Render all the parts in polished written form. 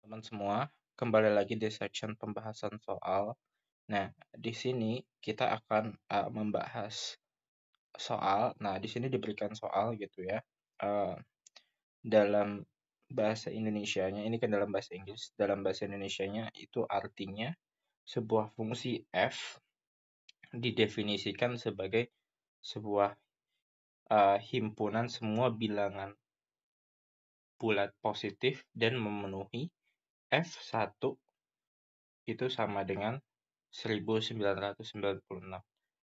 teman semua, kembali lagi di section pembahasan soal. Nah, di sini kita akan membahas soal. Nah, di sini diberikan soal gitu ya. Dalam bahasa Indonesianya, ini kan dalam bahasa Inggris. Dalam bahasa Indonesianya itu artinya sebuah fungsi f didefinisikan sebagai sebuah himpunan semua bilangan bulat positif dan memenuhi f1 itu sama dengan 1996.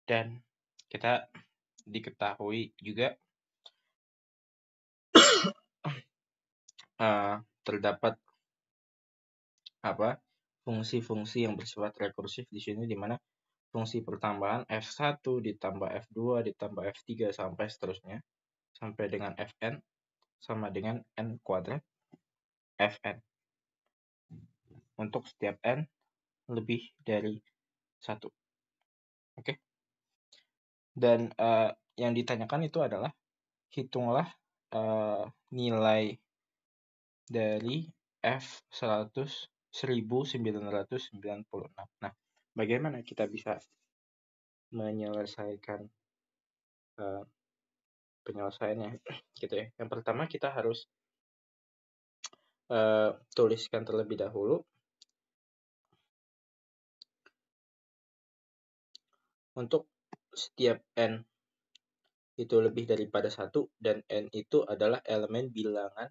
Dan kita diketahui juga terdapat fungsi-fungsi yang bersifat rekursif di sini, di mana fungsi pertambahan F1 ditambah F2 ditambah F3 sampai seterusnya sampai dengan Fn sama dengan n kuadrat Fn untuk setiap n lebih dari 1. Oke. Dan yang ditanyakan itu adalah hitunglah nilai dari F100 1996. Nah, bagaimana kita bisa menyelesaikan penyelesaiannya gitu ya. Yang pertama kita harus tuliskan terlebih dahulu untuk setiap n itu lebih daripada 1 dan n itu adalah elemen bilangan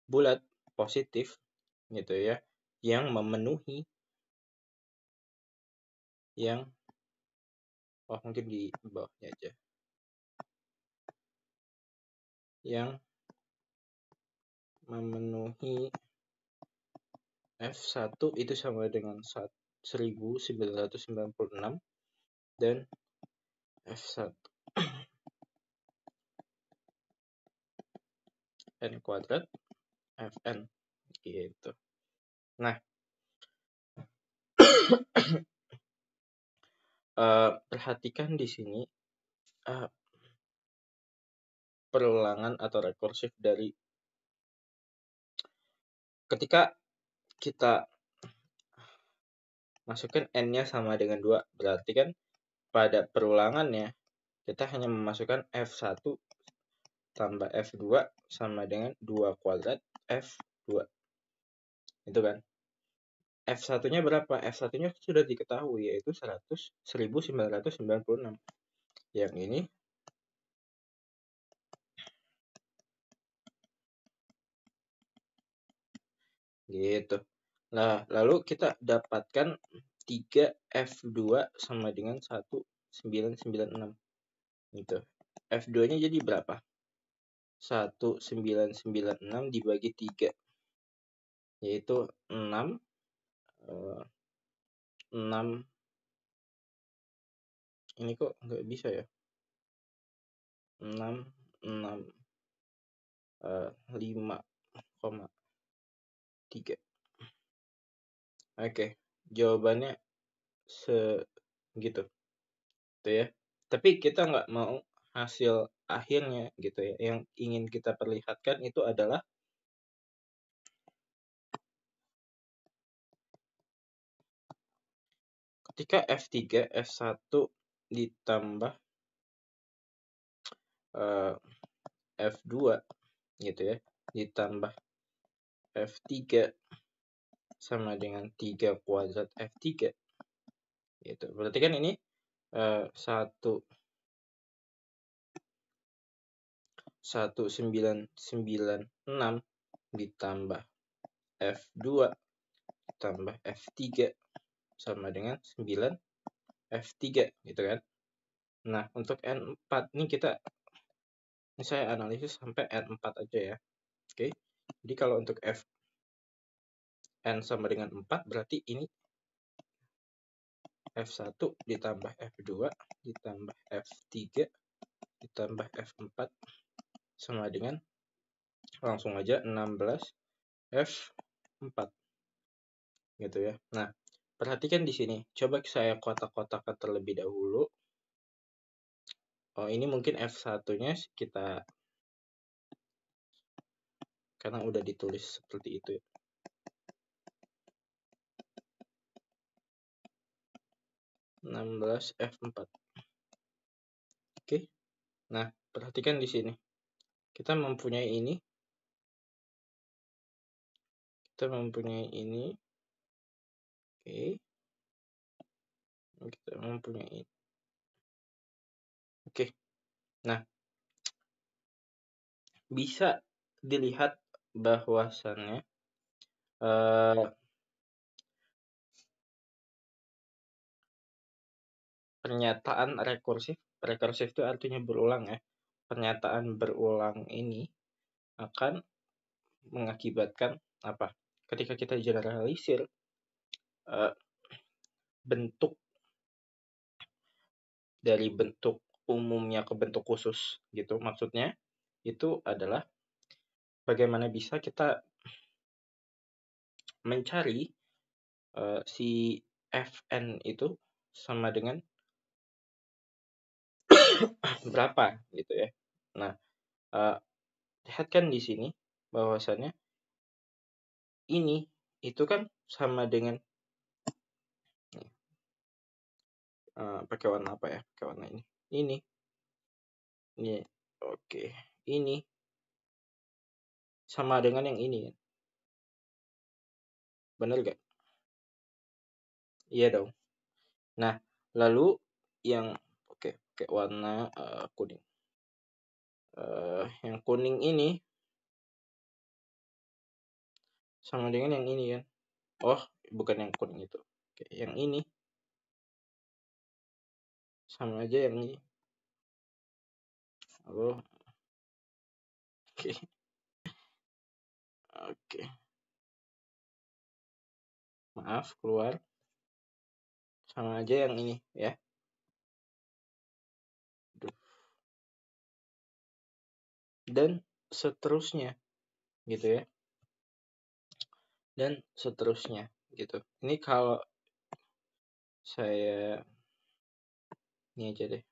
bulat positif gitu ya, yang memenuhi mungkin di bawahnya aja, yang memenuhi F1 itu sama dengan 1996 dan F1 n kuadrat Fn gitu. Nah, perhatikan di sini perulangan atau rekursif dari ketika kita masukkan n-nya sama dengan 2, berarti kan pada perulangannya kita hanya memasukkan F1 tambah F2 sama dengan 2 kuadrat F2. Itu kan. F1-nya berapa? F1-nya sudah diketahui, yaitu 1996. Yang ini gitu. Nah, lalu kita dapatkan 3F2 sama dengan 1996. Gitu. F2-nya jadi berapa? 1996 dibagi 3. Yaitu 6 ini kok nggak bisa ya, 5,3. Oke, jawabannya segitu gitu ya. Tapi kita nggak mau hasil akhirnya gitu ya. Yang ingin kita perlihatkan itu adalah ketika F3, F1 ditambah F2 gitu ya, ditambah F3 sama dengan 3 kuadrat F3 gitu. Berarti kan ini 1996 ditambah F2 tambah F3 sama dengan 9 F3 gitu kan. Nah, untuk N4 ini saya analisis sampai N4 aja ya. Oke. Jadi kalau untuk N sama dengan 4 berarti ini F1 ditambah F2 ditambah F3 ditambah F4 sama dengan langsung aja 16 F4 gitu ya. Nah, perhatikan di sini. Coba saya kotak-kotakan terlebih dahulu. Oh, ini mungkin F1-nya kita karena udah ditulis seperti itu ya. 16F4. Oke. Nah, perhatikan di sini. Kita mempunyai ini. Oke. Kita mempunyai ini. Oke. Nah, bisa dilihat bahwasannya pernyataan rekursif itu artinya berulang ya. Pernyataan berulang ini akan mengakibatkan apa? Ketika kita generalisir bentuk dari bentuk umumnya ke bentuk khusus gitu. Maksudnya itu adalah bagaimana bisa kita mencari si Fn itu sama dengan berapa gitu ya. Nah, lihat kan di sini bahwasannya ini itu kan sama dengan pakai warna apa ya? Pakai warna ini. Ini. Oke. Ini sama dengan yang ini kan. Benar gak? Iya dong. Nah, lalu yang pakai warna kuning. Yang kuning ini sama dengan yang ini kan. Oh, bukan yang kuning itu. Oke, yang ini sama aja yang ini. Oh. Oke. Oke. Maaf, keluar. Sama aja yang ini ya. Dan seterusnya gitu ya. Dan seterusnya gitu. Ini kalau saya ini aja deh.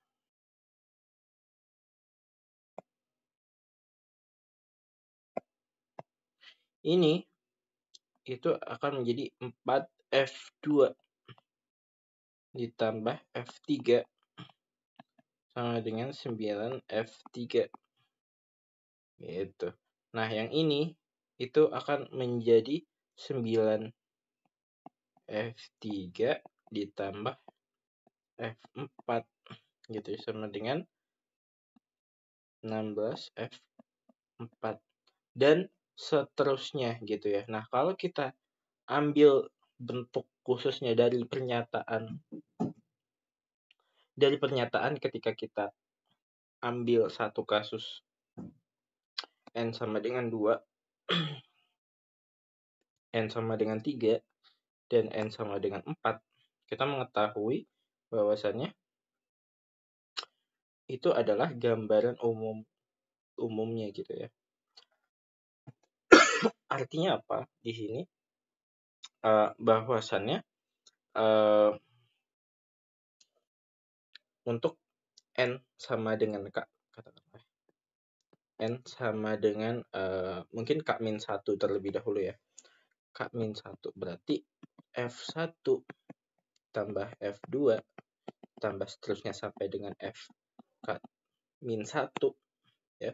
Ini itu akan menjadi 4F2 ditambah F3 sama dengan 9F3 gitu. Nah, yang ini itu akan menjadi 9F3 ditambah F4 gitu sama dengan 16F4 dan seterusnya gitu ya. Nah, kalau kita ambil bentuk khususnya dari pernyataan ketika kita ambil satu kasus N sama dengan 2, N sama dengan 3, dan N sama dengan 4, kita mengetahui bahwasannya itu adalah gambaran umumnya gitu ya. Artinya apa di sini? Bahwasannya untuk N sama dengan K, katakanlah N sama dengan mungkin K-1 terlebih dahulu ya. K-1 berarti F1 tambah F2 tambah seterusnya sampai dengan F K-1 ya.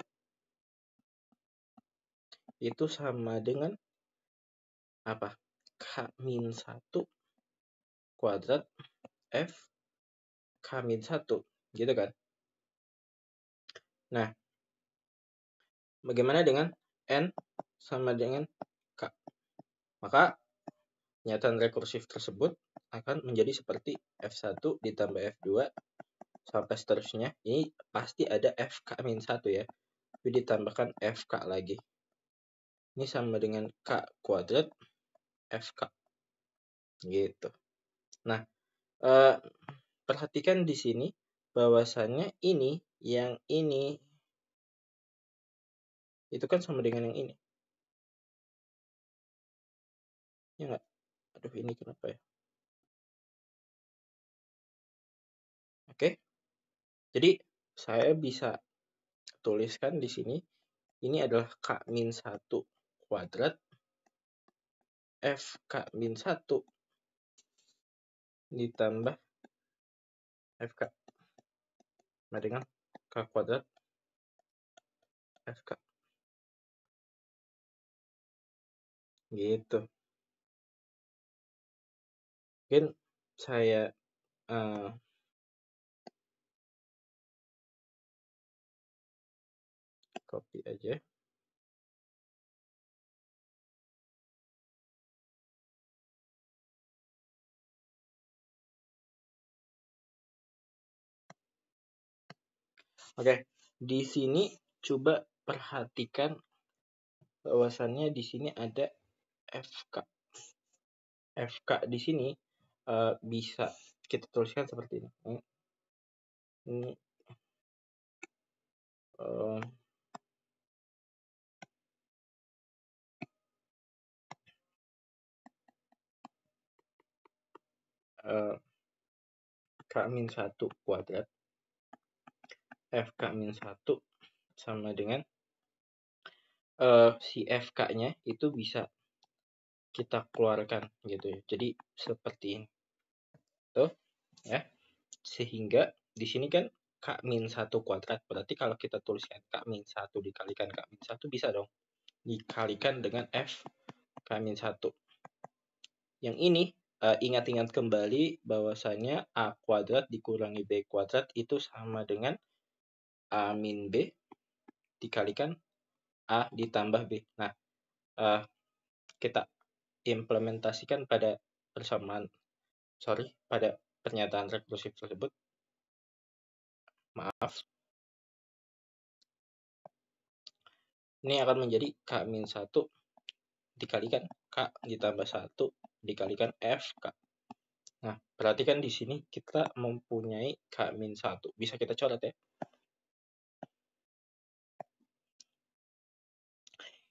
Itu sama dengan apa? K-1 kuadrat F K-1 gitu kan. Nah, bagaimana dengan N sama dengan K? Maka pernyataan rekursif tersebut akan menjadi seperti F1 ditambah F2 sampai seterusnya. Ini pasti ada FK-1 ya. Tapi ditambahkan FK lagi. Ini sama dengan K kuadrat FK. Gitu. Nah, perhatikan di sini bahwasannya ini, yang ini itu kan sama dengan yang ini. Ya nggak? Aduh, ini kenapa ya? Oke. Jadi, saya bisa tuliskan di sini, ini adalah K-1 kuadrat FK-1 ditambah FK sama dengan K kuadrat FK. Gitu. Mungkin saya copy aja. Oke, di sini coba perhatikan bahwasannya di sini ada FK. FK di sini bisa kita tuliskan seperti ini. Ini K-1 kuadrat FK-1 sama dengan si FK-nya itu bisa kita keluarkan gitu ya. Jadi seperti ini. Tuh, ya. Sehingga di sini kan K-1 kuadrat. Berarti kalau kita tuliskan K-1 dikalikan K-1 bisa dong dikalikan dengan F K-1. Yang ini ingat-ingat kembali bahwasanya A kuadrat dikurangi B kuadrat itu sama dengan A min B dikalikan A ditambah B. Nah, kita implementasikan pada pada pernyataan rekursif tersebut. Maaf. Ini akan menjadi K-1 dikalikan K ditambah 1 dikalikan FK. Nah, perhatikan di sini kita mempunyai K-1. Bisa kita coret ya.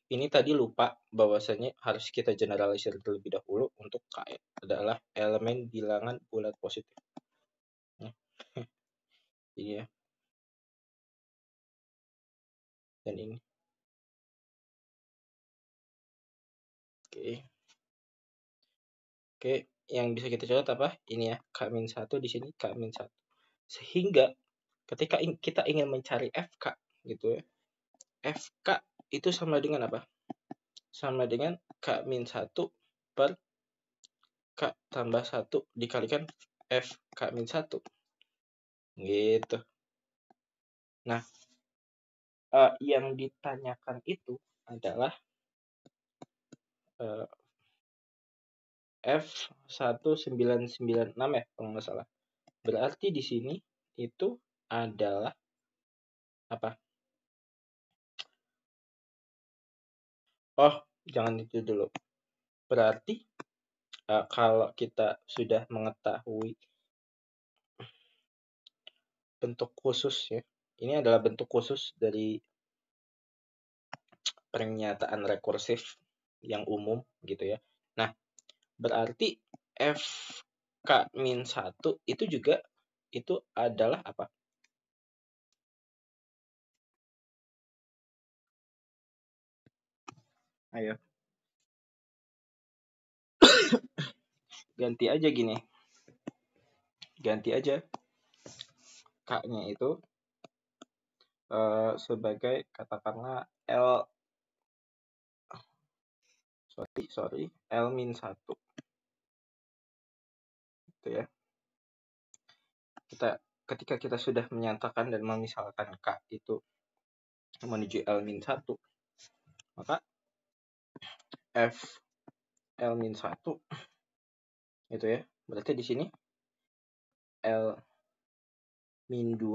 Ini tadi lupa bahwasanya harus kita generalisir terlebih dahulu untuk K adalah elemen bilangan bulat positif. Ini ya. Dan ini. Oke, yang bisa kita coret apa? Ini ya, K-1 di sini K-1. Sehingga ketika kita ingin mencari FK gitu ya. FK itu sama dengan apa? Sama dengan K-1 per K tambah 1 dikalikan F K-1. Gitu. Nah, yang ditanyakan itu adalah F1996 ya, kalau nggak salah. Berarti di sini itu adalah apa? Oh, jangan itu dulu. Berarti kalau kita sudah mengetahui bentuk khusus ya, ini adalah bentuk khusus dari pernyataan rekursif yang umum gitu ya. Nah, berarti FK-1 itu juga itu adalah apa? Ayo. Ganti aja gini. Ganti aja K-nya itu sebagai katakanlah L-1 gitu ya. Ketika kita sudah menyatakan dan memisalkan K itu menuju L-1, maka F L-1 gitu ya. Berarti di sini L-2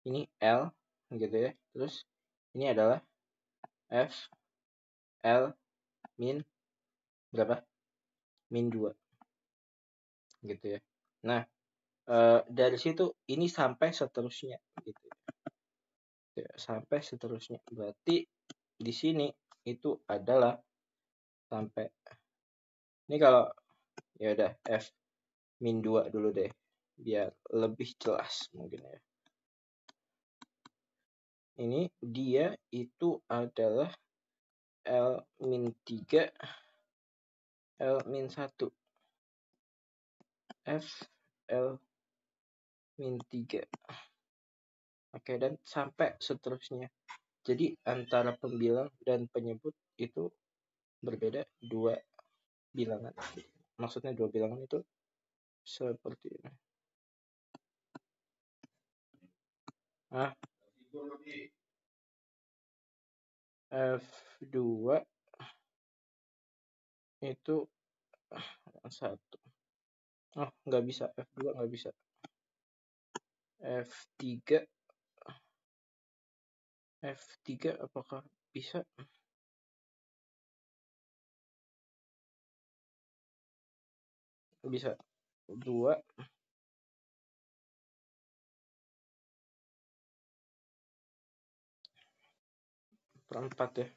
ini L gitu ya. Terus ini adalah F L min berapa? Min 2 gitu ya. Nah, dari situ ini sampai seterusnya gitu ya. Sampai seterusnya. Berarti di sini itu adalah sampai ini kalau ya udah F min 2 dulu deh biar lebih jelas mungkin ya. Ini dia itu adalah L min 3 L min 1 F L min 3. Oke, dan sampai seterusnya. Jadi antara pembilang dan penyebut itu berbeda dua bilangan. Maksudnya dua bilangan itu seperti ini. Nah, F2 itu 1. Oh, nggak bisa. F2 nggak bisa. F3 apakah bisa? Bisa. 2 per 4 ya.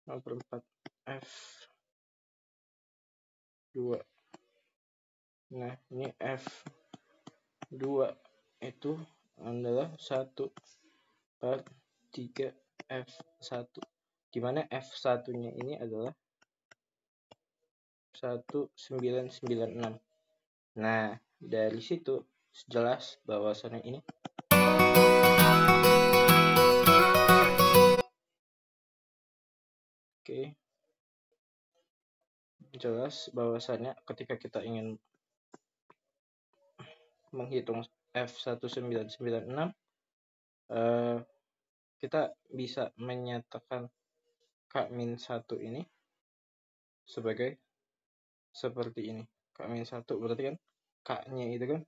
0 per 4 F2. Nah, ini F2 itu adalah 1 per 3 F1. Dimana F1-nya ini adalah 1996. Nah, dari situ jelas bahwasannya ini oke. Jelas bahwasannya ketika kita ingin menghitung F1996 kita bisa menyatakan K-1 ini sebagai seperti ini. K-1 berarti kan K-nya itu kan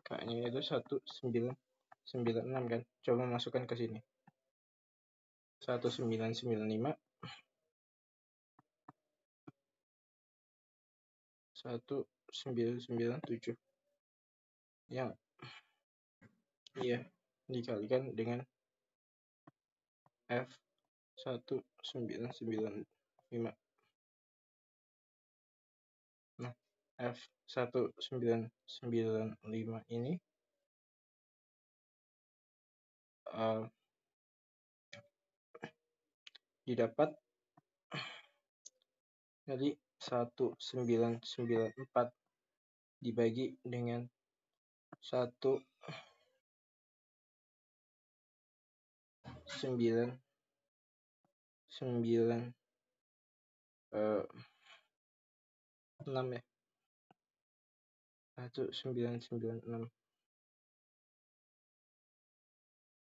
K-nya itu 1996 kan. Coba masukkan ke sini. 1995 1997 yang iya dikalikan dengan F1995. Nah, F1995 ini didapat dari 1994 dibagi dengan 1996 ya. 1996.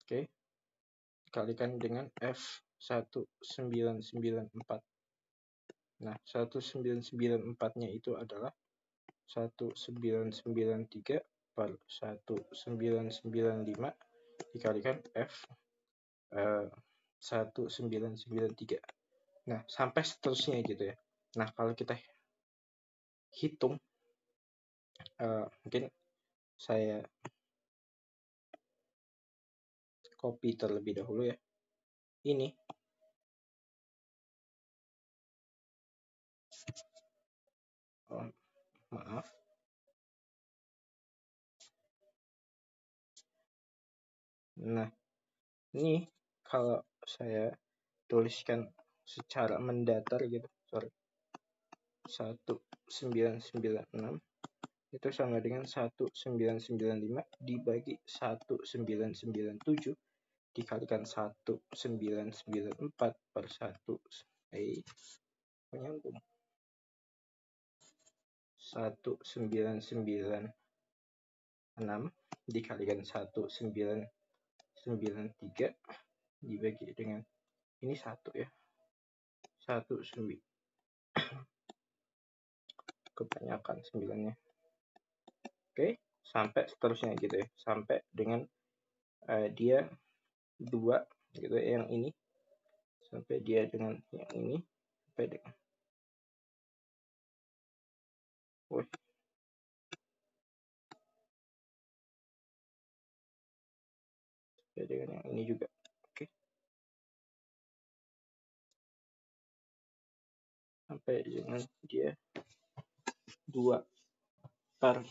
Oke. Kalikan dengan F1994. Nah, 1994-nya itu adalah 1993 per 1995 dikalikan F 1993. Nah, sampai seterusnya gitu ya. Nah, kalau kita hitung mungkin saya copy terlebih dahulu ya. Ini maaf. Nah, ini kalau saya tuliskan secara mendatar gitu, 1996 itu sama dengan 1995 dibagi 1997 dikalikan 1994 per 1 menyambung 1996 dikalikan 1993 dibagi dengan ini 1 ya. 19 kebanyakan 9-nya. Oke, sampai seterusnya gitu ya. Sampai dengan dia 2 gitu ya, yang ini. Sampai dia dengan yang ini. Sampai dengan sampai dengan yang ini juga. Oke. Sampai dengan dia 2 per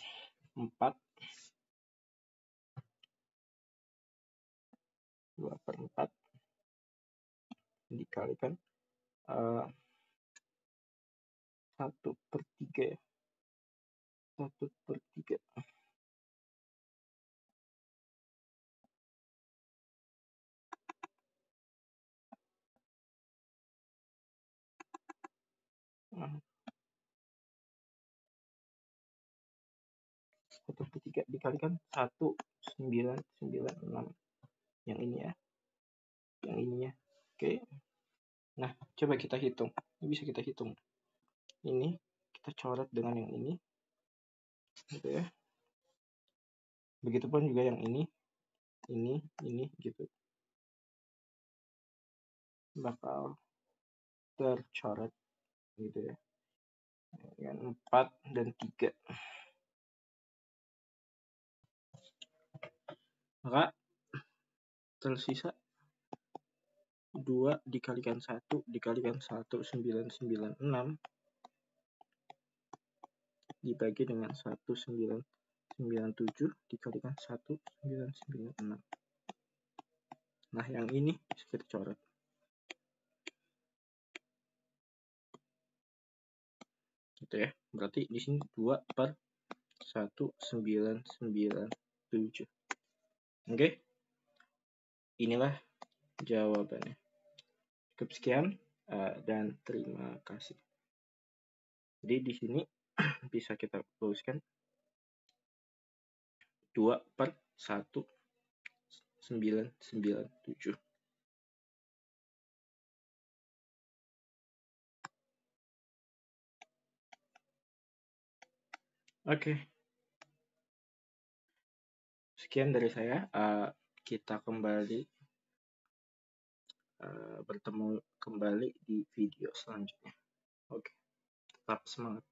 4 dikalikan 1/3 ya. 1/3. Nah, 1/3 dikalikan 1996. Yang ini ya. Yang ininya. Oke. Nah, coba kita hitung. Ini bisa kita hitung. Ini kita coret dengan yang ini. Gitu ya. Begitupun juga yang ini gitu. Bakal tercoret gitu ya. Dengan 4 dan 3. Maka tersisa 2 dikalikan 1 dikalikan 1996 dibagi dengan 1997 dikalikan 1996. Nah, yang ini bisa kita coret. Gitu ya. Berarti di sini 2/1997. Oke. Inilah jawabannya. Cukup sekian dan terima kasih. Jadi di sini bisa kita tuliskan 2/1997. Oke. Sekian dari saya. Kita kembali bertemu kembali di video selanjutnya. Oke. Tetap semangat.